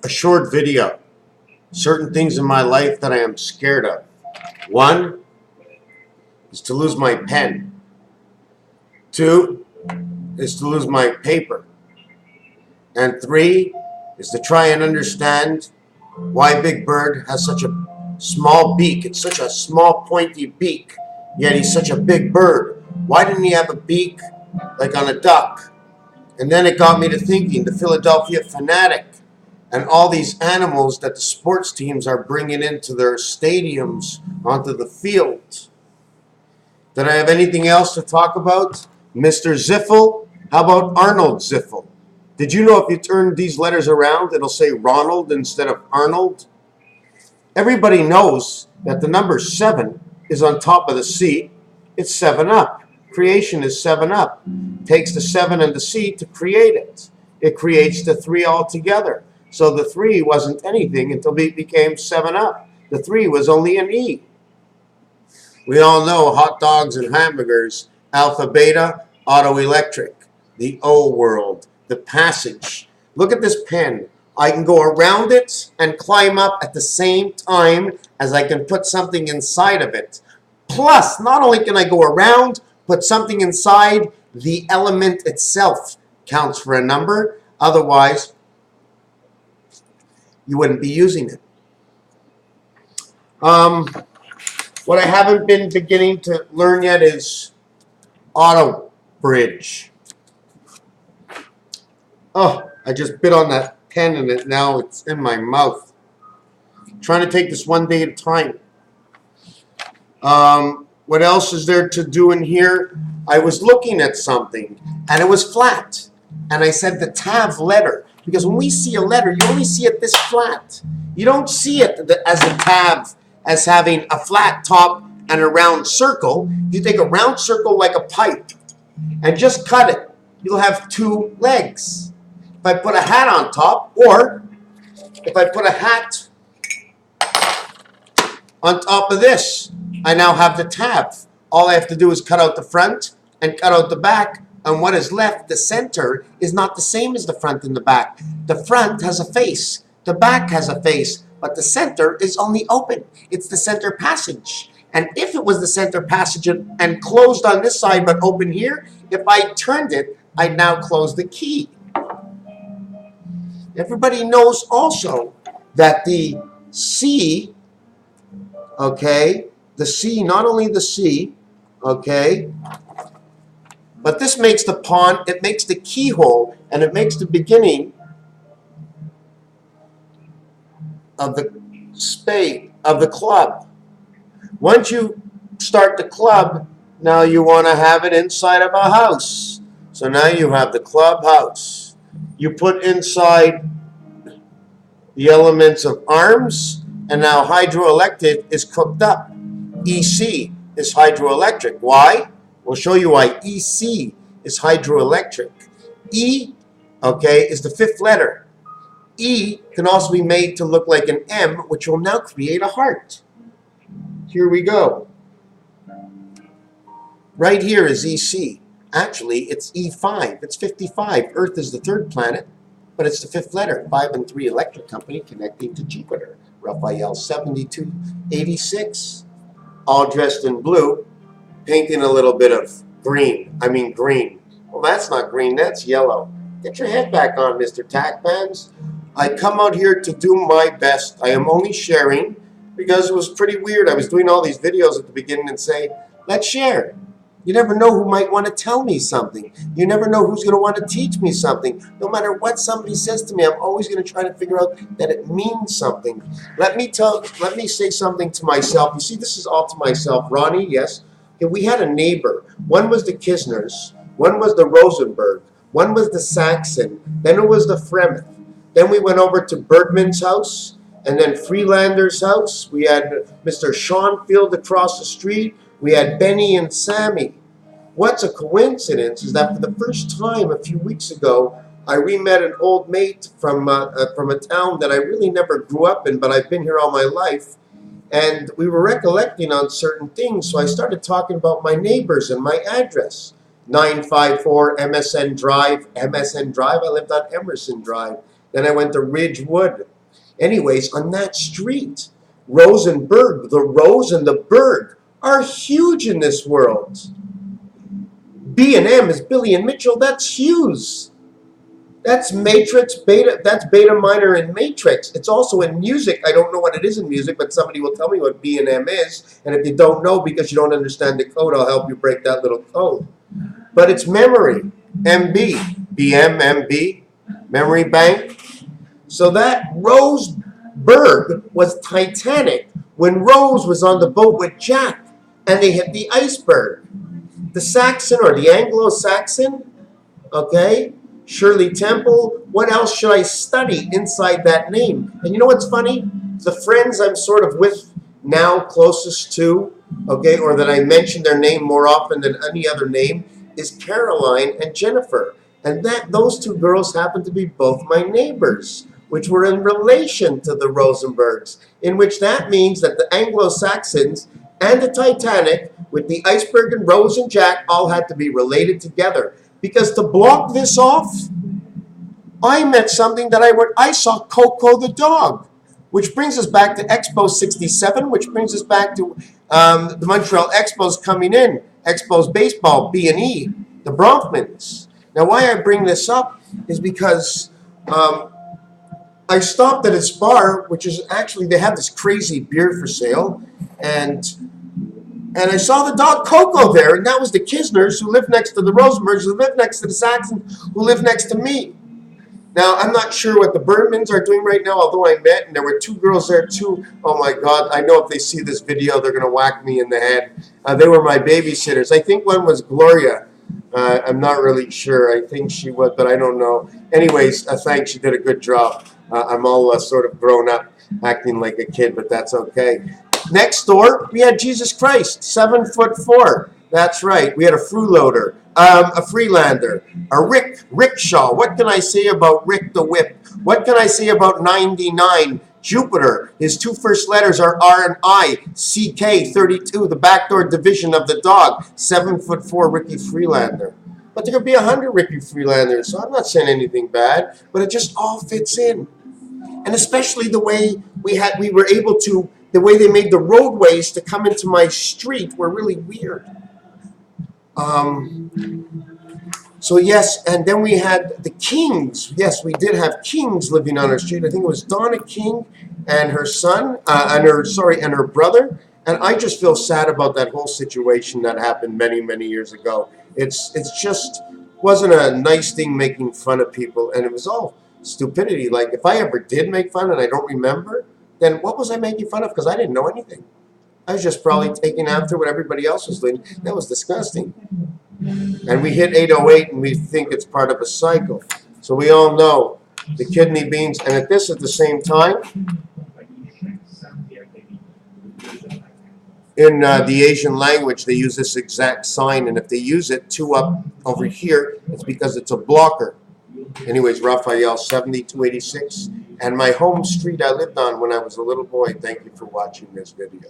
a short video. Certain things in my life that I am scared of. One is to lose my pen. Two is to lose my paper. And three is to try and understand why Big Bird has such a small beak. It's such a small pointy beak, yet he's such a big bird. Why didn't he have a beak like on a duck? And then it got me to thinking, the Philadelphia Fanatic and all these animals that the sports teams are bringing into their stadiums onto the field. Did I have anything else to talk about? Mr. Ziffel? How about Arnold Ziffel? Did you know if you turn these letters around, it'll say Ronald instead of Arnold? Everybody knows that the number 7 is on top of the C. It's 7-Up. Creation is 7-Up. Takes the 7 and the C to create it. It creates the 3 altogether. So the 3 wasn't anything until it became 7-Up. The 3 was only an E. We all know hot dogs and hamburgers, alpha, beta, auto electric, the O world, the passage. Look at this pen. I can go around it and climb up at the same time as I can put something inside of it. Plus, not only can I go around, put something inside, the element itself counts for a number. Otherwise, you wouldn't be using it. What I haven't been beginning to learn yet is auto bridge. Oh, I just bit on that pen and now it's in my mouth. I'm trying to take this one day at a time. What else is there to do in here? I was looking at something and it was flat. And I said the TAV letter. Because when we see a letter, you only see it this flat. You don't see it as a TAV, as having a flat top and a round circle. You take a round circle like a pipe and just cut it. You'll have 2 legs. If I put a hat on top, or if I put a hat on top of this, I now have the TAV. All I have to do is cut out the front and cut out the back, and what is left, the center, is not the same as the front and the back. The front has a face, the back has a face, but the center is only open. It's the center passage. And if it was the center passage and closed on this side but open here, if I turned it, I'd now close the key. Everybody knows also that the C, okay, the C, not only the C, okay, but this makes the pawn, it makes the keyhole, and it makes the beginning of the spade, of the club. Once you start the club, now you want to have it inside of a house. So now you have the clubhouse. You put inside the elements of arms, and now hydroelectric is cooked up. EC is hydroelectric. Why? We'll show you why EC is hydroelectric. E, okay, is the 5th letter. E can also be made to look like an M, which will now create a heart. Here we go. Right here is EC. Actually, it's E5. It's 55. Earth is the 3rd planet, but it's the 5th letter. 5 and 3 electric company connecting to Jupiter. Raphael 7286. All dressed in blue, painting a little bit of green. I mean green. Well, that's not green. That's yellow. Get your head back on, Mr. Tackmans. I come out here to do my best. I am only sharing because it was pretty weird. I was doing all these videos at the beginning and say, let's share. You never know who might want to tell me something. You never know who's going to want to teach me something. No matter what somebody says to me, I'm always going to try to figure out that it means something. Let me say something to myself. You see, this is all to myself. Ronnie, yes. Okay, we had a neighbor. One was the Kisners. One was the Rosenberg. One was the Saxon. Then it was the Fremeth. Then we went over to Bergman's house. And then Freelander's house. We had Mr. Schoenfield across the street. We had Benny and Sammy. What's a coincidence is that for the first time a few weeks ago, I re-met an old mate from a town that I really never grew up in, but I've been here all my life. And we were recollecting on certain things, so I started talking about my neighbors and my address. 954 MSN Drive. MSN Drive, I lived on Emerson Drive. Then I went to Ridgewood. Anyways, on that street, Rosenberg, the Rose and the Berg are huge in this world. B&M is Billy and Mitchell. That's Hughes. That's matrix, beta, that's beta minor in matrix. It's also in music. I don't know what it is in music, but somebody will tell me what B&M is. And if you don't know because you don't understand the code, I'll help you break that little code. But it's memory, MB, BM, MB, memory bank. So that Roseberg was Titanic when Rose was on the boat with Jack and they hit the iceberg. The Saxon or the Anglo-Saxon, okay? Shirley Temple, what else should I study inside that name? And you know what's funny? The friends I'm sort of with now closest to, okay, or that I mention their name more often than any other name, is Caroline and Jennifer. And those two girls happen to be both my neighbors, which were in relation to the Rosenbergs, in which that means that the Anglo-Saxons and the Titanic, with the iceberg and Rose and Jack, all had to be related together. Because to block this off, I met something that I saw COCO the dog, which brings us back to EXPOS 67, which brings us back to the Montreal Expos coming in, Expos baseball, B&E, the Bronfmans. Now, why I bring this up is because I stopped at this bar, which is actually, they have this crazy beer for sale, and I saw the dog Coco there, and that was the Kisners who lived next to the Rosenbergs, who lived next to the Saxons, who lived next to me. Now, I'm not sure what the Bergmans are doing right now, although I met, and there were two girls there too. Oh my God, I know if they see this video, they're going to whack me in the head. They were my babysitters. I think one was Gloria. I'm not really sure. I think she was, but I don't know. Anyways, thanks, she did a good job. I'm all sort of grown up, acting like a kid, but that's okay. Next door, we had Jesus Christ, 7'4". That's right. We had a Fruloader, a Freelander, a Rickshaw. What can I say about Rick the Whip? What can I say about 99? Jupiter. His two first letters are R and I. CK32, the backdoor division of the dog. 7'4" Ricky Freelander. But there could be 100 Ricky Freelanders, so I'm not saying anything bad. But it just all fits in, and especially the way we were able to. The way they made the roadways to come into my street were really weird. So yes, and then we had the Kings. Yes, we did have Kings living on our street. I think it was Donna King and her son, and her brother. And I just feel sad about that whole situation that happened many, many years ago. It's just wasn't a nice thing making fun of people, and it was all stupidity. Like if I ever did make fun and I don't remember, then what was I making fun of? Because I didn't know anything. I was just probably taking after what everybody else was doing. That was disgusting. And we hit 808 and we think it's part of a cycle. So we all know the kidney beans. And at the same time, in the Asian language, they use this exact sign. And if they use it 2 up over here, it's because it's a blocker. Anyways, Raphael, 7286. And my home street I lived on when I was a little boy. Thank you for watching this video.